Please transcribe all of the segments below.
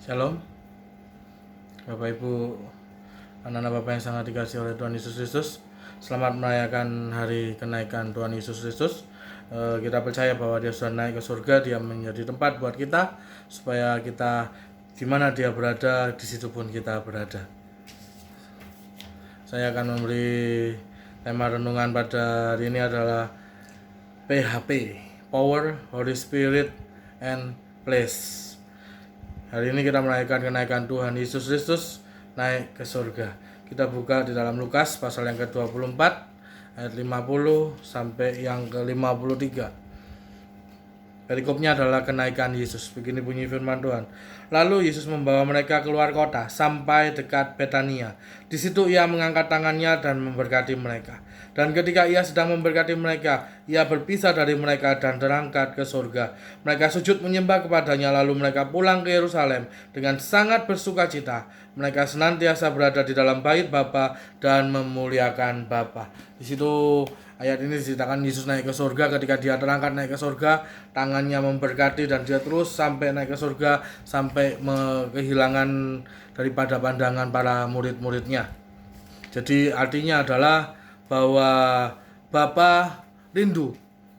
Shalom, Bapak Ibu, anak-anak Bapak yang sangat dikasihi oleh Tuhan Yesus Kristus. Selamat merayakan hari kenaikan Tuhan Yesus Kristus. Kita percaya bahwa Dia sudah naik ke surga, Dia menjadi tempat buat kita, supaya kita di mana Dia berada, di situ pun kita berada. Saya akan memberi tema renungan pada hari ini adalah PHP, Power, Holy Spirit, and Place. Hari ini kita merayakan kenaikan Tuhan Yesus Kristus naik ke surga. Kita buka di dalam Lukas pasal yang ke-24 ayat 50 sampai yang ke-53. Perikopnya adalah kenaikan Yesus. Begini bunyi firman Tuhan. Lalu Yesus membawa mereka keluar kota sampai dekat Betania. Di situ ia mengangkat tangannya dan memberkati mereka. Dan ketika ia sedang memberkati mereka, ia berpisah dari mereka dan terangkat ke surga. Mereka sujud menyembah kepadanya, lalu mereka pulang ke Yerusalem dengan sangat bersukacita. Mereka senantiasa berada di dalam bait Bapa dan memuliakan Bapa. Di situ ayat ini diceritakan Yesus naik ke surga. Ketika dia terangkat naik ke surga, tangannya memberkati dan dia terus sampai naik ke surga, sampai kehilangan daripada pandangan para murid-muridnya. Jadi artinya adalah bahwa Bapa rindu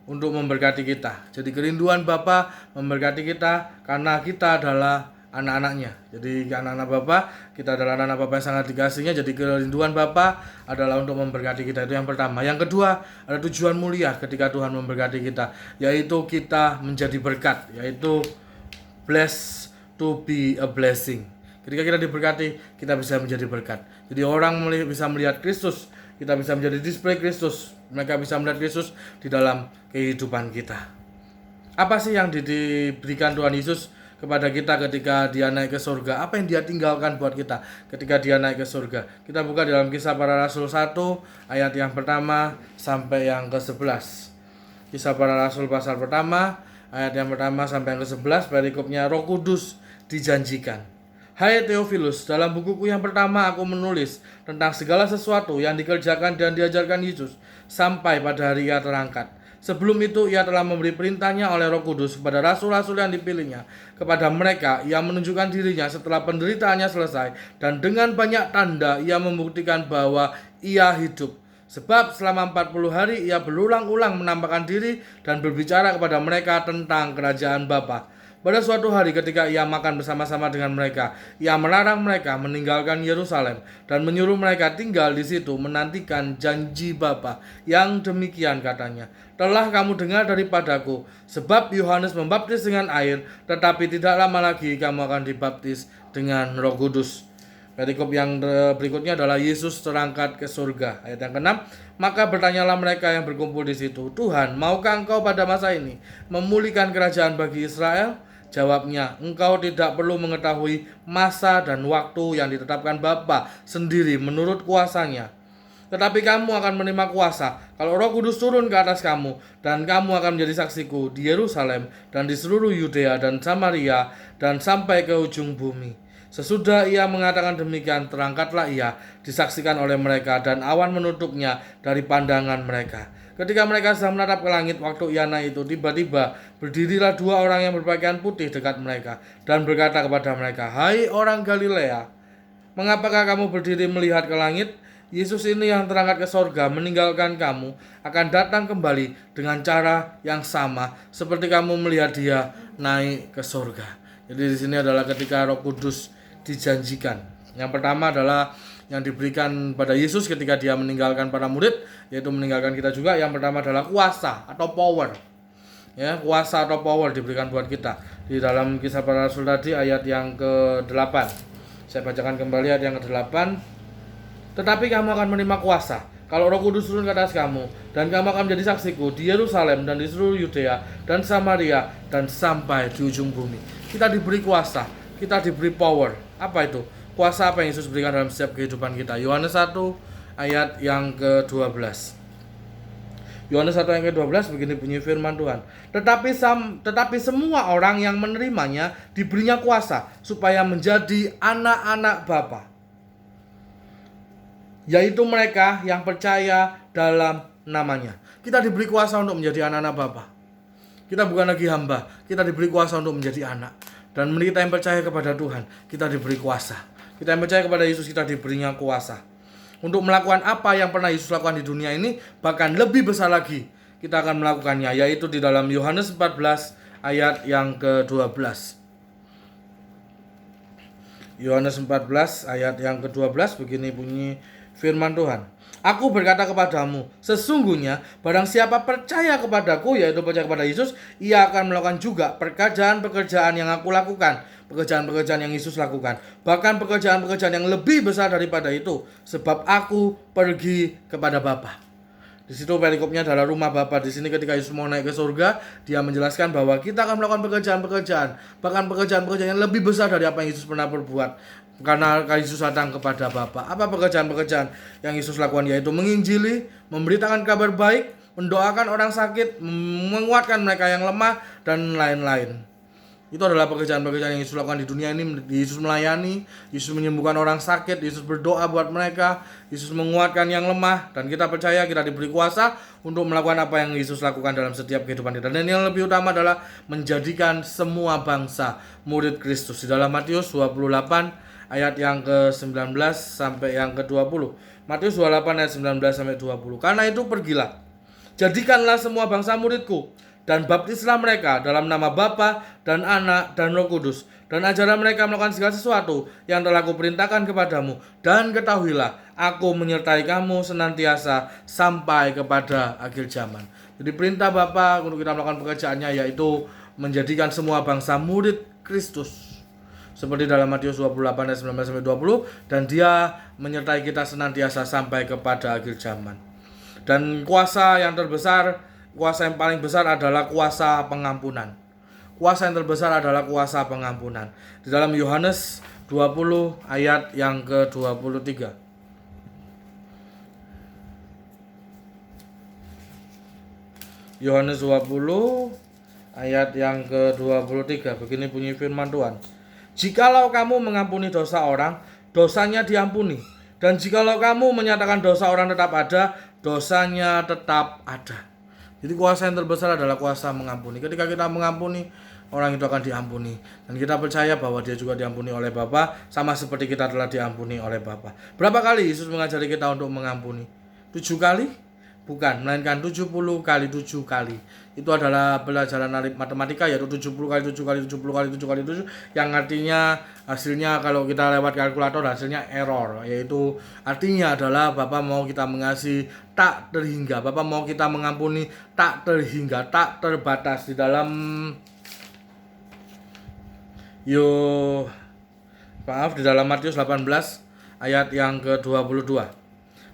untuk memberkati kita. Jadi kerinduan Bapa memberkati kita karena kita adalah anak-anaknya. Jadi anak-anak Bapa, kita adalah anak-anak Bapa yang sangat dikasihinya. Jadi kerinduan Bapa adalah untuk memberkati kita. Itu yang pertama. Yang kedua, ada tujuan mulia ketika Tuhan memberkati kita, yaitu kita menjadi berkat, yaitu blessed to be a blessing. Ketika kita diberkati, kita bisa menjadi berkat. Jadi orang bisa melihat Kristus, kita bisa menjadi display Kristus. Mereka bisa melihat Kristus di dalam kehidupan kita. Apa sih yang diberikan Tuhan Yesus kepada kita ketika dia naik ke surga? Apa yang dia tinggalkan buat kita ketika dia naik ke surga? Kita buka dalam Kisah Para Rasul 1 ayat yang pertama sampai yang ke-11. Kisah Para Rasul pasal pertama ayat yang pertama sampai yang ke-11. Perikopnya, Roh Kudus dijanjikan. Hai Theophilus, dalam bukuku yang pertama aku menulis tentang segala sesuatu yang dikerjakan dan diajarkan Yesus sampai pada hari ia terangkat. Sebelum itu ia telah memberi perintahnya oleh Roh Kudus kepada rasul-rasul yang dipilihnya. Kepada mereka ia menunjukkan dirinya setelah penderitaannya selesai, dan dengan banyak tanda ia membuktikan bahwa ia hidup. Sebab selama 40 hari ia berulang-ulang menampakkan diri dan berbicara kepada mereka tentang kerajaan Bapa. Pada suatu hari ketika ia makan bersama-sama dengan mereka, ia melarang mereka meninggalkan Yerusalem dan menyuruh mereka tinggal di situ menantikan janji Bapa. Yang demikian katanya, telah kamu dengar daripadaku, sebab Yohanes membaptis dengan air, tetapi tidak lama lagi kamu akan dibaptis dengan Roh Kudus. Perikop yang berikutnya adalah Yesus terangkat ke surga. Ayat yang ke-6, maka bertanyalah mereka yang berkumpul di situ, Tuhan, maukah engkau pada masa ini memulihkan kerajaan bagi Israel? Jawabnya, engkau tidak perlu mengetahui masa dan waktu yang ditetapkan Bapa sendiri menurut kuasanya. Tetapi kamu akan menerima kuasa kalau Roh Kudus turun ke atas kamu, dan kamu akan menjadi saksiku di Yerusalem dan di seluruh Yudea dan Samaria dan sampai ke ujung bumi. Sesudah ia mengatakan demikian, terangkatlah ia, disaksikan oleh mereka, dan awan menutupnya dari pandangan mereka. Ketika mereka sedang menatap ke langit waktu ia naik itu, tiba-tiba berdirilah dua orang yang berpakaian putih dekat mereka dan berkata kepada mereka, hai orang Galilea, mengapakah kamu berdiri melihat ke langit? Yesus ini yang terangkat ke sorga meninggalkan kamu akan datang kembali dengan cara yang sama seperti kamu melihat dia naik ke sorga. Jadi di sini adalah ketika Roh Kudus dijanjikan. Yang pertama adalah yang diberikan pada Yesus ketika dia meninggalkan para murid, yaitu meninggalkan kita juga. Yang pertama adalah kuasa atau power. Ya, kuasa atau power diberikan buat kita. Di dalam Kisah Para Rasul tadi ayat yang ke-8. Saya bacakan kembali ayat yang ke-8. Tetapi kamu akan menerima kuasa kalau Roh Kudus turun ke atas kamu, dan kamu akan menjadi saksiku di Yerusalem dan di seluruh Yudea dan Samaria dan sampai di ujung bumi. Kita diberi kuasa, kita diberi power. Apa itu? Kuasa apa yang Yesus berikan dalam setiap kehidupan kita? Yohanes 1 ayat yang ke-12. Yohanes 1 ayat ke-12 begini bunyi firman Tuhan. Tetapi semua orang yang menerimanya diberinya kuasa supaya menjadi anak-anak Bapa, yaitu mereka yang percaya dalam namanya. Kita diberi kuasa untuk menjadi anak-anak Bapa. Kita bukan lagi hamba, kita diberi kuasa untuk menjadi anak. Dan kita yang percaya kepada Tuhan, kita diberi kuasa. Kita yang percaya kepada Yesus, kita diberinya kuasa untuk melakukan apa yang pernah Yesus lakukan di dunia ini, bahkan lebih besar lagi kita akan melakukannya, yaitu di dalam Yohanes 14 ayat yang ke-12. Yohanes 14 ayat yang ke-12, begini bunyi firman Tuhan. Aku berkata kepadamu, sesungguhnya barang siapa percaya kepadaku, yaitu percaya kepada Yesus, ia akan melakukan juga pekerjaan-pekerjaan yang aku lakukan, pekerjaan-pekerjaan yang Yesus lakukan, bahkan pekerjaan-pekerjaan yang lebih besar daripada itu, sebab aku pergi kepada Bapa. Di situ perikopnya adalah rumah Bapa. Di sini ketika Yesus mau naik ke surga, dia menjelaskan bahwa kita akan melakukan pekerjaan-pekerjaan, bahkan pekerjaan-pekerjaan yang lebih besar dari apa yang Yesus pernah berbuat. Karena Yesus datang kepada Bapa. Apa pekerjaan-pekerjaan yang Yesus lakukan? Yaitu menginjili, memberitakan kabar baik, mendoakan orang sakit, menguatkan mereka yang lemah, dan lain-lain. Itu adalah pekerjaan-pekerjaan yang Yesus lakukan di dunia ini. Yesus melayani, Yesus menyembuhkan orang sakit, Yesus berdoa buat mereka, Yesus menguatkan yang lemah, dan kita percaya kita diberi kuasa untuk melakukan apa yang Yesus lakukan dalam setiap kehidupan kita. Dan yang lebih utama adalah menjadikan semua bangsa murid Kristus. Di dalam Matius 28 ayat yang ke-19 sampai yang ke-20. Matius 28 ayat 19 sampai 20. Karena itu pergilah, jadikanlah semua bangsa muridku, dan baptislah mereka dalam nama Bapa dan Anak dan Roh Kudus, dan ajarlah mereka melakukan segala sesuatu yang telah kuperintahkan kepadamu, dan ketahuilah aku menyertai kamu senantiasa sampai kepada akhir zaman. Jadi perintah Bapa untuk kita melakukan pekerjaannya yaitu menjadikan semua bangsa murid Kristus, seperti dalam Matius 28 ayat 19 sampai 20, dan dia menyertai kita senantiasa sampai kepada akhir zaman. Dan kuasa yang terbesar, kuasa yang paling besar adalah kuasa pengampunan. Kuasa yang terbesar adalah kuasa pengampunan. Di dalam Yohanes 20 ayat yang ke-23. Yohanes 20 ayat yang ke-23. Begini bunyi firman Tuhan. Jikalau kamu mengampuni dosa orang, dosanya diampuni. Dan jikalau kamu menyatakan dosa orang tetap ada, dosanya tetap ada. Jadi kuasa yang terbesar adalah kuasa mengampuni. Ketika kita mengampuni, orang itu akan diampuni. Dan kita percaya bahwa dia juga diampuni oleh Bapa, sama seperti kita telah diampuni oleh Bapa. Berapa kali Yesus mengajari kita untuk mengampuni? 7 kali? Bukan, melainkan 70 kali 7 kali. Itu adalah pelajaran matematika, yaitu 70 kali 7 kali 70 kali 7 kali 7, yang artinya hasilnya kalau kita lewat kalkulator hasilnya error, yaitu artinya adalah Bapa mau kita mengasihi tak terhingga, Bapa mau kita mengampuni tak terhingga, tak terbatas. Di dalam di dalam Matius 18 ayat yang ke-22.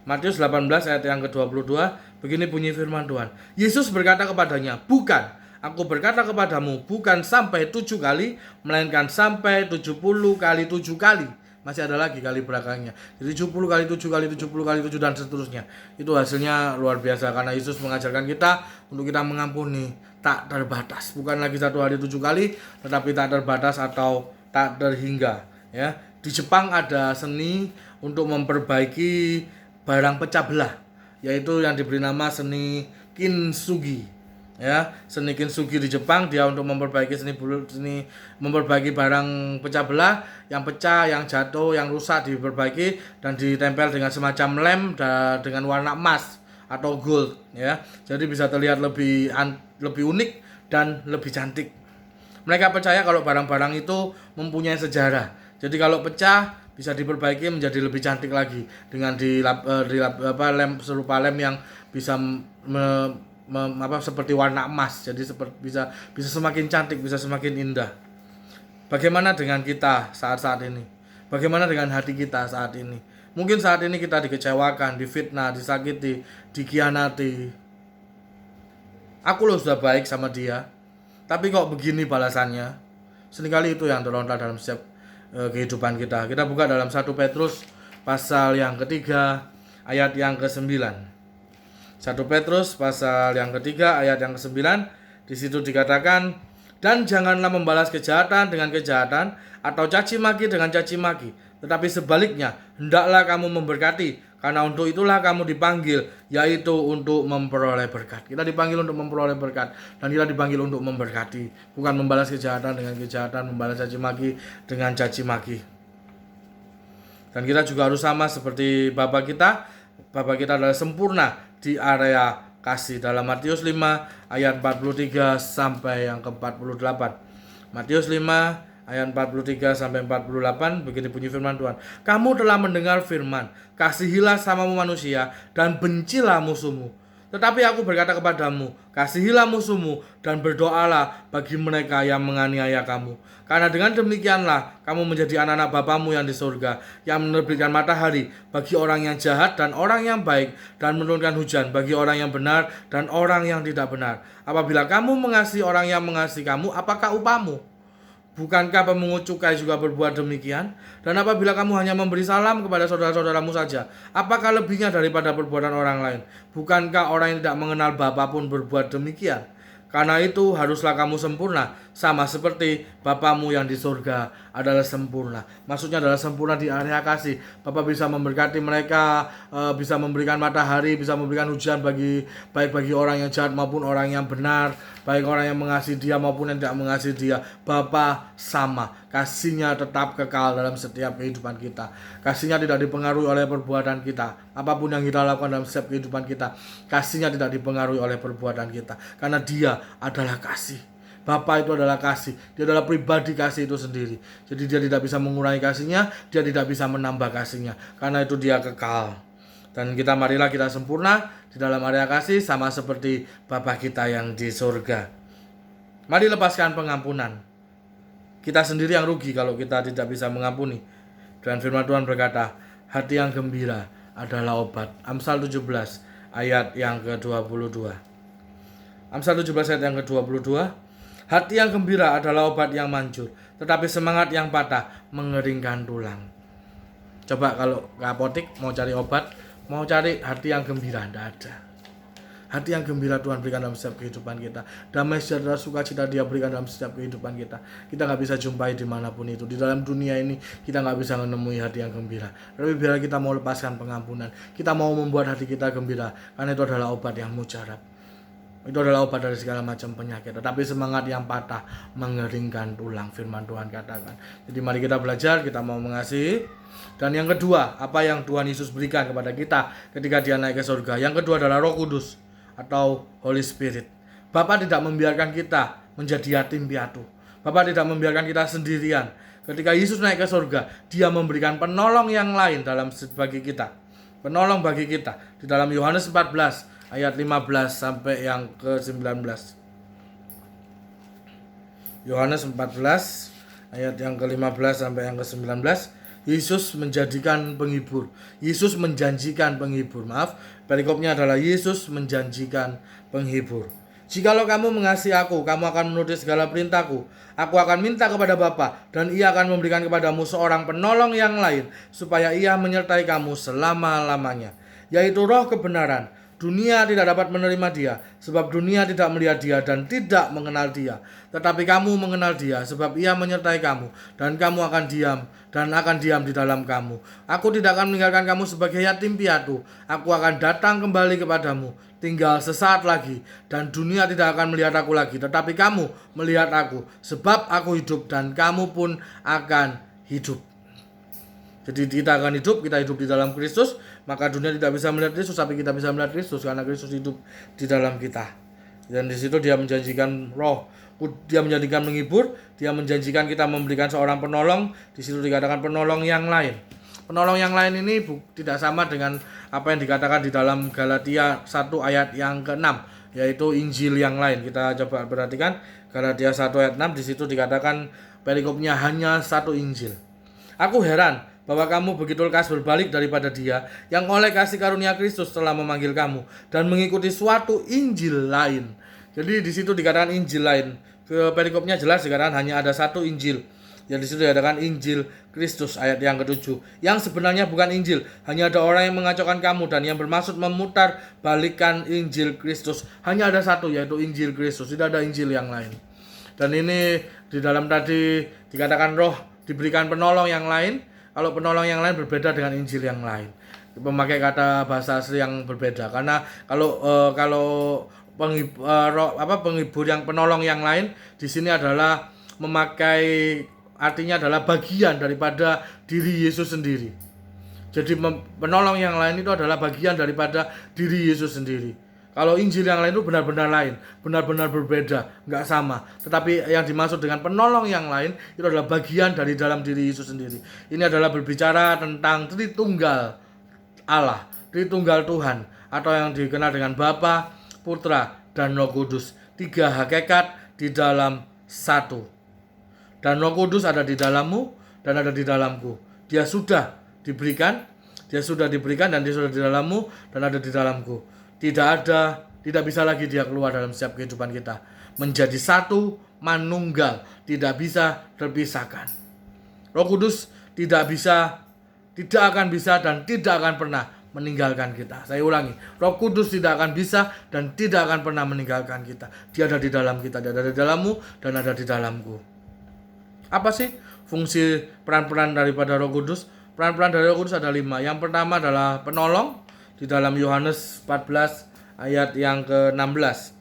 Matius 18 ayat yang ke-22, begini bunyi firman Tuhan. Yesus berkata kepadanya, bukan, aku berkata kepadamu, bukan sampai 7 kali, melainkan sampai 70 kali 7 kali. Masih ada lagi kali belakangnya. Jadi 70 kali 7 kali 70 kali 7 dan seterusnya. Itu hasilnya luar biasa, karena Yesus mengajarkan kita untuk kita mengampuni tak terbatas. Bukan lagi satu hari 7 kali, tetapi tak terbatas atau tak terhingga. Ya, di Jepang ada seni untuk memperbaiki barang pecah belah, yaitu yang diberi nama seni kintsugi. Ya, seni kintsugi di Jepang, dia untuk memperbaiki memperbaiki barang pecah belah, yang pecah, yang jatuh, yang rusak diperbaiki dan ditempel dengan semacam lem dengan warna emas atau gold, ya. Jadi bisa terlihat lebih unik dan lebih cantik. Mereka percaya kalau barang-barang itu mempunyai sejarah. Jadi kalau pecah bisa diperbaiki menjadi lebih cantik lagi dengan lem serupa lem yang bisa seperti warna emas. Jadi bisa semakin cantik, bisa semakin indah. Bagaimana dengan kita saat ini? Bagaimana dengan hati kita saat ini? Mungkin saat ini kita dikecewakan, difitnah, disakiti, dikhianati. Aku loh sudah baik sama dia, tapi kok begini balasannya? Seringkali itu yang terlontar dalam setiap kehidupan kita. Kita buka dalam 1 Petrus pasal yang ketiga ayat yang ke-9. 1 Petrus pasal yang ketiga ayat yang ke-9, di situ dikatakan, dan janganlah membalas kejahatan dengan kejahatan atau caci maki dengan caci maki, tetapi sebaliknya hendaklah kamu memberkati Karena untuk itulah kamu dipanggil, yaitu untuk memperoleh berkat. Kita dipanggil untuk memperoleh berkat, dan kita dipanggil untuk memberkati, bukan membalas kejahatan dengan kejahatan, membalas caci maki dengan caci maki. Dan kita juga harus sama seperti Bapa kita. Bapa kita adalah sempurna di area kasih. Dalam Matius 5 ayat 43 sampai yang ke-48. Matius 5 ayat 43 sampai 48, begini bunyi firman Tuhan. Kamu telah mendengar firman, kasihilah samamu manusia dan bencilah musuhmu. Tetapi aku berkata kepadamu, kasihilah musuhmu dan berdoalah bagi mereka yang menganiaya kamu. Karena dengan demikianlah kamu menjadi anak-anak Bapamu yang di surga, yang menerbitkan matahari bagi orang yang jahat dan orang yang baik, dan menurunkan hujan bagi orang yang benar dan orang yang tidak benar. Apabila kamu mengasihi orang yang mengasihi kamu, apakah upahmu? Bukankah pemungut cukai juga berbuat demikian? Dan apabila kamu hanya memberi salam kepada saudara-saudaramu saja, apakah lebihnya daripada perbuatan orang lain? Bukankah orang yang tidak mengenal Bapa pun berbuat demikian? Karena itu haruslah kamu sempurna, sama seperti Bapamu yang di surga adalah sempurna. Maksudnya adalah sempurna di area kasih. Bapa bisa memberkati mereka, bisa memberikan matahari, bisa memberikan hujan baik bagi orang yang jahat maupun orang yang benar, baik orang yang mengasihi dia maupun yang tidak mengasihi dia. Bapa sama, kasihnya tetap kekal dalam setiap kehidupan kita. Kasihnya tidak dipengaruhi oleh perbuatan kita. Apapun yang kita lakukan dalam setiap kehidupan kita, kasihnya tidak dipengaruhi oleh perbuatan kita. Karena dia adalah kasih. Bapa itu adalah kasih. Dia adalah pribadi kasih itu sendiri. Jadi dia tidak bisa mengurangi kasihnya, dia tidak bisa menambah kasihnya. Karena itu dia kekal. Dan marilah kita sempurna di dalam area kasih, sama seperti Bapa kita yang di surga. Mari lepaskan pengampunan. Kita sendiri yang rugi kalau kita tidak bisa mengampuni. Dan firman Tuhan berkata, hati yang gembira adalah obat. Amsal 17 ayat yang ke-22. Amsal 17 ayat yang ke-22. Hati yang gembira adalah obat yang manjur, tetapi semangat yang patah mengeringkan tulang. Coba kalau ke apotek mau cari obat, mau cari hati yang gembira, tidak ada. Hati yang gembira Tuhan berikan dalam setiap kehidupan kita. Damai sejahtera sukacita dia berikan dalam setiap kehidupan kita. Kita gak bisa jumpai dimanapun itu. Di dalam dunia ini kita gak bisa menemui hati yang gembira. Tapi biar kita mau lepaskan pengampunan, kita mau membuat hati kita gembira, karena itu adalah obat yang mujarab. Itu adalah obat dari segala macam penyakit. Tetapi semangat yang patah mengeringkan tulang, firman Tuhan katakan. Jadi mari kita belajar, kita mau mengasihi. Dan yang kedua, apa yang Tuhan Yesus berikan kepada kita ketika dia naik ke surga. Yang kedua adalah Roh Kudus atau Holy Spirit. Bapa tidak membiarkan kita menjadi yatim piatu. Bapa tidak membiarkan kita sendirian. Ketika Yesus naik ke surga, dia memberikan penolong yang lain bagi kita. Penolong bagi kita. Di dalam Yohanes 14 ayat 15 sampai yang ke-19. Yohanes 14 ayat yang ke-15 sampai yang ke-19. Yesus menjadikan penghibur. Yesus menjanjikan penghibur. Perikopnya adalah Yesus menjanjikan penghibur. Jikalau kamu mengasihi aku, kamu akan menuruti segala perintahku. Aku akan minta kepada Bapa, dan ia akan memberikan kepadamu seorang penolong yang lain, supaya ia menyertai kamu selama-lamanya, yaitu Roh kebenaran. Dunia tidak dapat menerima dia, sebab dunia tidak melihat dia dan tidak mengenal dia. Tetapi kamu mengenal dia, sebab ia menyertai kamu, dan kamu akan diam di dalam kamu. Aku tidak akan meninggalkan kamu sebagai yatim piatu. Aku akan datang kembali kepadamu, tinggal sesaat lagi, dan dunia tidak akan melihat aku lagi. Tetapi kamu melihat aku, sebab aku hidup dan kamu pun akan hidup. Jadi kita akan hidup, kita hidup di dalam Kristus, maka dunia tidak bisa melihat Kristus, tapi kita bisa melihat Kristus karena Kristus hidup di dalam kita. Dan di situ dia menjanjikan roh, dia menjanjikan menghibur, dia menjanjikan kita memberikan seorang penolong. Di situ dikatakan penolong yang lain. Penolong yang lain ini tidak sama dengan apa yang dikatakan di dalam Galatia 1 ayat yang ke-6, yaitu Injil yang lain. Kita coba perhatikan Galatia 1 ayat 6, di situ dikatakan perikopnya hanya satu Injil. Aku heran bahwa kamu begitu lekas berbalik daripada dia yang oleh kasih karunia Kristus telah memanggil kamu dan mengikuti suatu Injil lain. Jadi di situ dikatakan Injil lain. Perikopnya jelas dikatakan hanya ada satu Injil. Yang di situ dikatakan Injil Kristus ayat yang ke-7. Yang sebenarnya bukan Injil, hanya ada orang yang mengacaukan kamu dan yang bermaksud memutar balikan Injil Kristus. Hanya ada satu, yaitu Injil Kristus. Tidak ada Injil yang lain. Dan ini di dalam tadi dikatakan roh diberikan penolong yang lain. Kalau penolong yang lain berbeda dengan Injil yang lain. memakai kata bahasa asli yang berbeda. Karena kalau penghibur yang penolong yang lain di sini adalah memakai, artinya adalah bagian daripada diri Yesus sendiri. Jadi penolong yang lain itu adalah bagian daripada diri Yesus sendiri. Kalau Injil yang lain itu benar-benar lain, benar-benar berbeda, nggak sama. Tetapi yang dimaksud dengan penolong yang lain itu adalah bagian dari dalam diri Yesus sendiri. Ini adalah berbicara tentang Tritunggal Allah, Tritunggal Tuhan, atau yang dikenal dengan Bapa, Putra, dan Roh Kudus. 3 hakikat di dalam satu. Dan Roh Kudus ada di dalammu dan ada di dalamku. Dia sudah diberikan dan dia sudah di dalammu dan ada di dalamku. Tidak bisa lagi dia keluar dalam setiap kehidupan kita. Menjadi satu, manunggal, tidak bisa terpisahkan. Roh Kudus tidak akan bisa dan tidak akan pernah meninggalkan kita. Saya ulangi, Roh Kudus tidak akan bisa dan tidak akan pernah meninggalkan kita. Dia ada di dalam kita, dia ada di dalammu dan ada di dalamku. Apa sih fungsi peran-peran daripada Roh Kudus? Peran-peran dari Roh Kudus ada 5. Yang pertama adalah penolong di dalam Yohanes 14 ayat yang ke-16.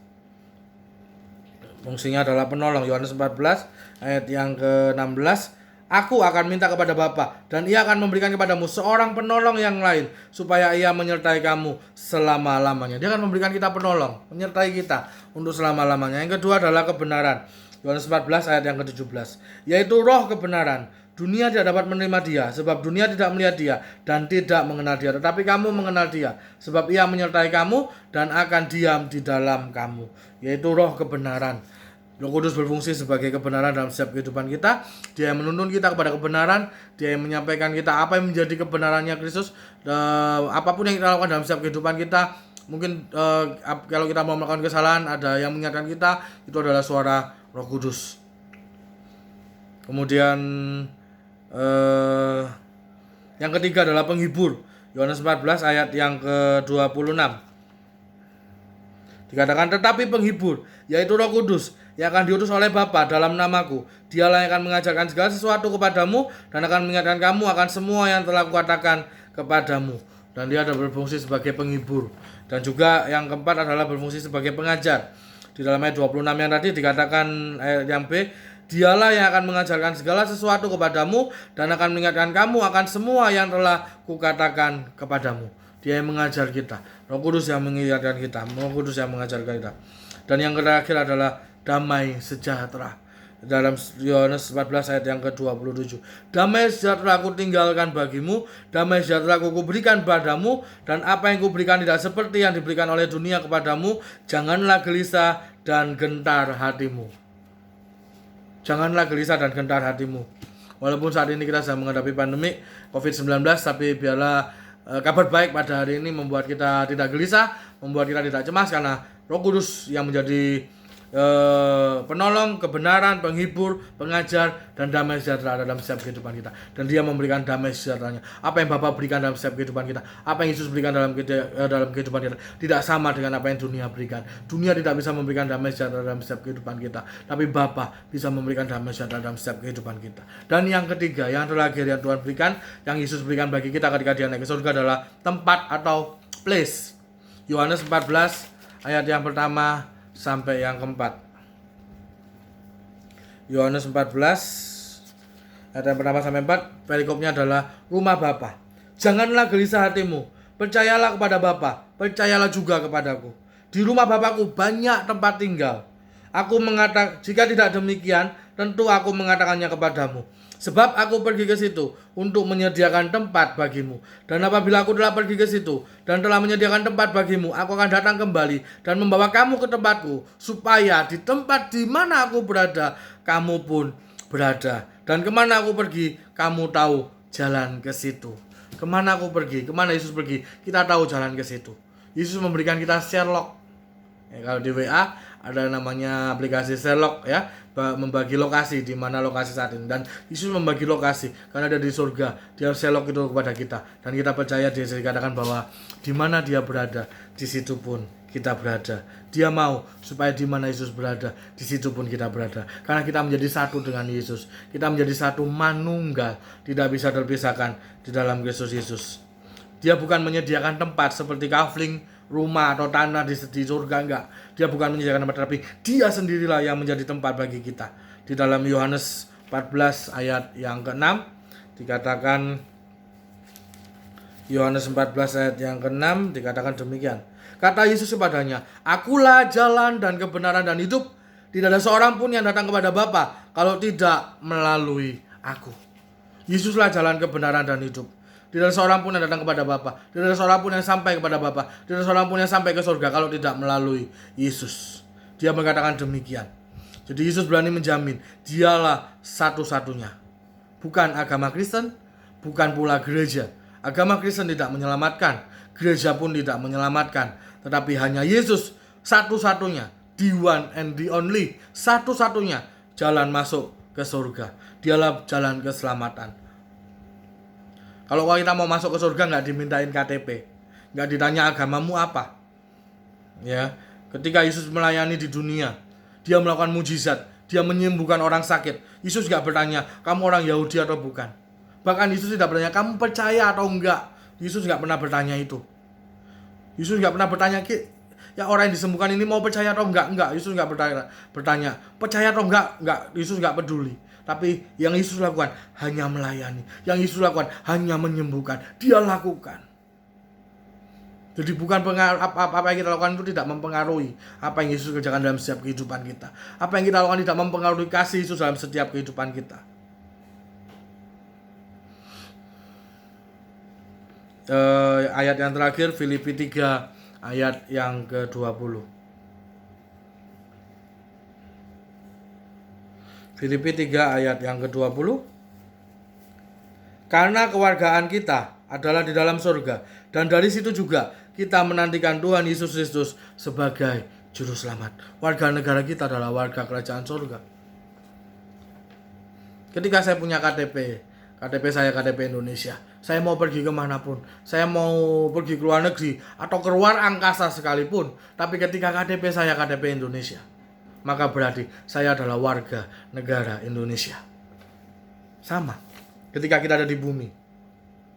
Fungsinya adalah penolong. Yohanes 14 ayat yang ke-16. Aku akan minta kepada Bapa dan ia akan memberikan kepadamu seorang penolong yang lain supaya ia menyertai kamu selama-lamanya. Dia akan memberikan kita penolong, menyertai kita untuk selama-lamanya. Yang kedua adalah kebenaran. Yohanes 14 ayat yang ke-17. Yaitu roh kebenaran. Dunia tidak dapat menerima dia, sebab dunia tidak melihat dia dan tidak mengenal dia. Tetapi kamu mengenal dia, sebab ia menyertai kamu dan akan diam di dalam kamu. Yaitu roh kebenaran. Roh Kudus berfungsi sebagai kebenaran dalam setiap kehidupan kita. Dia yang menuntun kita kepada kebenaran. Dia yang menyampaikan kita apa yang menjadi kebenarannya Kristus. Apapun yang kita lakukan dalam setiap kehidupan kita. Mungkin kalau kita mau melakukan kesalahan, ada yang mengingatkan kita. Itu adalah suara Roh Kudus. Kemudian yang ketiga adalah penghibur. Yohanes 14 ayat yang ke-26. Dikatakan, tetapi penghibur, yaitu Roh Kudus, yang akan diutus oleh Bapa dalam namaku. Dialah yang akan mengajarkan segala sesuatu kepadamu dan akan mengingatkan kamu akan semua yang telah kukatakan kepadamu. Dan dia ada berfungsi sebagai penghibur. Dan juga yang keempat adalah berfungsi sebagai pengajar. Di dalam ayat 26 yang tadi dikatakan ayat yang B, dialah yang akan mengajarkan segala sesuatu kepadamu dan akan mengingatkan kamu akan semua yang telah kukatakan kepadamu. Dia yang mengajar kita. Roh Kudus yang mengingatkan kita. Roh Kudus yang mengajarkan kita. Dan yang terakhir adalah damai sejahtera. Dalam Yohanes 14 ayat yang ke-27. Damai sejahtera aku tinggalkan bagimu, damai sejahtera aku berikan padamu, dan apa yang kuberikan tidak seperti yang diberikan oleh dunia kepadamu. Janganlah gelisah dan gentar hatimu. Janganlah gelisah dan gentar hatimu. Walaupun saat ini kita sedang menghadapi pandemi COVID-19, tapi biarlah kabar baik pada hari ini membuat kita tidak gelisah, membuat kita tidak cemas, karena Roh Kudus yang menjadi penolong, kebenaran, penghibur, pengajar, dan damai sejahtera dalam setiap kehidupan kita. Dan dia memberikan damai sejahteranya. Apa yang Bapa berikan dalam setiap kehidupan kita, apa yang Yesus berikan dalam kehidupan kita, tidak sama dengan apa yang dunia berikan. Dunia tidak bisa memberikan damai sejahtera dalam setiap kehidupan kita, tapi Bapa bisa memberikan damai sejahtera dalam setiap kehidupan kita. Dan yang ketiga, yang terakhir yang Tuhan berikan, yang Yesus berikan bagi kita ketika dia naik ke surga adalah tempat atau place. Yohanes 14 ayat yang pertama sampai yang keempat. Yohanes 14 ayat yang pertama sampai 4, perikopnya adalah rumah Bapa. Janganlah gelisah hatimu, percayalah kepada Bapa, percayalah juga kepadaku. Di rumah Bapakku banyak tempat tinggal. Aku mengatakan, jika tidak demikian, tentu aku mengatakannya kepadamu. Sebab aku pergi ke situ untuk menyediakan tempat bagimu. Dan apabila aku telah pergi ke situ dan telah menyediakan tempat bagimu, aku akan datang kembali dan membawa kamu ke tempatku, supaya di tempat di mana aku berada, kamu pun berada. Dan kemana aku pergi, kamu tahu jalan ke situ. Kemana aku pergi, kemana Yesus pergi, kita tahu jalan ke situ. Yesus memberikan kita Sherlock. Kalau di WA ada namanya aplikasi Sherlock, ya, membagi lokasi di mana lokasi saat ini. Dan Yesus membagi lokasi karena ada di surga. Dia Sherlock itu kepada kita, dan kita percaya dia dikatakan bahwa di mana dia berada, di situ pun kita berada. Dia mau supaya di mana Yesus berada, di situ pun kita berada. Karena kita menjadi satu dengan Yesus. Kita menjadi satu manunggal, tidak bisa terpisahkan di dalam Kristus Yesus. Dia bukan menyediakan tempat seperti kafling, rumah atau tanah di surga, enggak. Dia bukan menyediakan tempat, tapi dia sendirilah yang menjadi tempat bagi kita. Di dalam Yohanes 14 ayat yang ke-6 dikatakan, Yohanes 14 ayat yang ke-6 dikatakan demikian. Kata Yesus kepadanya, "Akulah jalan dan kebenaran dan hidup. Tidak ada seorang pun yang datang kepada Bapa kalau tidak melalui aku." Yesuslah jalan kebenaran dan hidup. Tidak ada seorang pun yang datang kepada Bapa. Tidak ada seorang pun yang sampai kepada Bapa. Tidak ada seorang pun yang sampai ke surga kalau tidak melalui Yesus. Dia mengatakan demikian. Jadi Yesus berani menjamin dialah satu-satunya. Bukan agama Kristen, bukan pula gereja. Agama Kristen tidak menyelamatkan, gereja pun tidak menyelamatkan. Tetapi hanya Yesus satu-satunya, the one and the only, satu-satunya jalan masuk ke surga. Dialah jalan keselamatan. Kalau kita mau masuk ke surga nggak dimintain KTP, nggak ditanya agamamu apa. Ya, ketika Yesus melayani di dunia, dia melakukan mujizat, dia menyembuhkan orang sakit. Yesus nggak bertanya kamu orang Yahudi atau bukan. Bahkan Yesus tidak bertanya kamu percaya atau enggak. Yesus nggak pernah bertanya itu. Yesus nggak pernah bertanya ya orang yang disembuhkan ini mau percaya atau enggak. Yesus nggak bertanya percaya atau enggak. Yesus nggak peduli. Tapi yang Yesus lakukan hanya melayani. Yang Yesus lakukan hanya menyembuhkan. Dia lakukan. Jadi bukan apa yang kita lakukan itu tidak mempengaruhi apa yang Yesus kerjakan dalam setiap kehidupan kita. Apa yang kita lakukan tidak mempengaruhi kasih Yesus dalam setiap kehidupan kita. Ayat yang terakhir, Filipi 3 ayat yang ke-20. Filipi 3 ayat yang ke-20. Karena kewargaan kita adalah di dalam surga, dan dari situ juga kita menantikan Tuhan Yesus Kristus sebagai juru selamat. Warga negara kita adalah warga kerajaan surga. Ketika saya punya KTP saya KTP Indonesia, saya mau pergi kemanapun, saya mau pergi ke luar negeri atau keluar angkasa sekalipun, tapi ketika KTP saya KTP Indonesia, maka berarti saya adalah warga negara Indonesia. Sama ketika kita ada di bumi,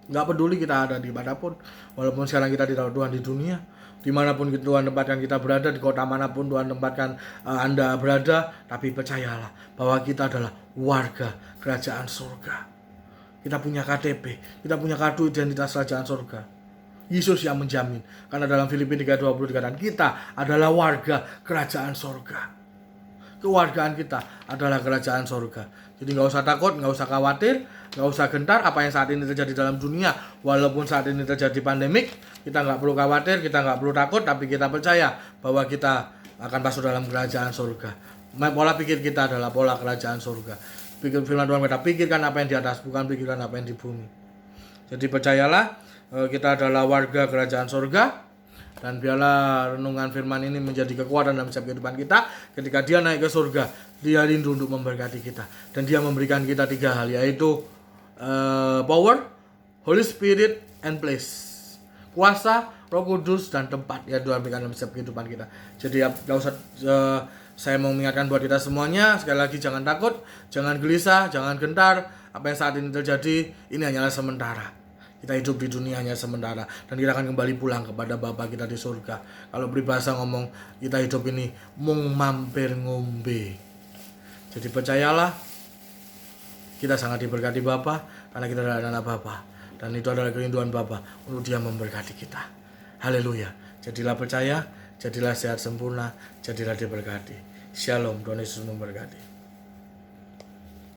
gak peduli kita ada di manapun, walaupun sekarang kita tidak Tuhan di dunia, dimanapun Tuhan tempatkan kita berada, di kota manapun Tuhan tempatkan Anda berada, tapi percayalah bahwa kita adalah warga kerajaan surga. Kita punya KTP, kita punya kartu identitas kerajaan surga. Yesus yang menjamin, karena dalam Filipi 3:20 dikatakan kita adalah warga kerajaan surga. Kewargaan kita adalah kerajaan surga. Jadi gak usah takut, gak usah khawatir, gak usah gentar apa yang saat ini terjadi dalam dunia. Walaupun saat ini terjadi pandemik, kita gak perlu khawatir, kita gak perlu takut, tapi kita percaya bahwa kita akan masuk dalam kerajaan surga. Pola pikir kita adalah pola kerajaan surga. Firman Tuhan kita pikirkan apa yang di atas, bukan pikirkan apa yang di bumi. Jadi percayalah, kita adalah warga kerajaan surga. Dan biarlah renungan firman ini menjadi kekuatan dalam setiap kehidupan kita. Ketika dia naik ke surga, dia rindu untuk memberkati kita. Dan dia memberikan kita 3 hal, yaitu power, Holy Spirit, and place. Kuasa, Roh Kudus, dan tempat yang Tuhan berikan dalam setiap kehidupan kita. Jadi gak usah, saya mau mengingatkan buat kita semuanya, sekali lagi jangan takut, jangan gelisah, jangan gentar. Apa yang saat ini terjadi, ini hanyalah sementara. Kita hidup di dunia hanya sementara, dan kita akan kembali pulang kepada Bapa kita di surga. Kalau peribahasa ngomong, kita hidup ini mung mampir ngombe. Jadi percayalah, kita sangat diberkati Bapa, karena kita adalah anak Bapa, dan itu adalah kerinduan Bapa untuk Dia memberkati kita. Haleluya. Jadilah percaya, jadilah sehat sempurna, jadilah diberkati. Shalom, Tuhan Yesus memberkati.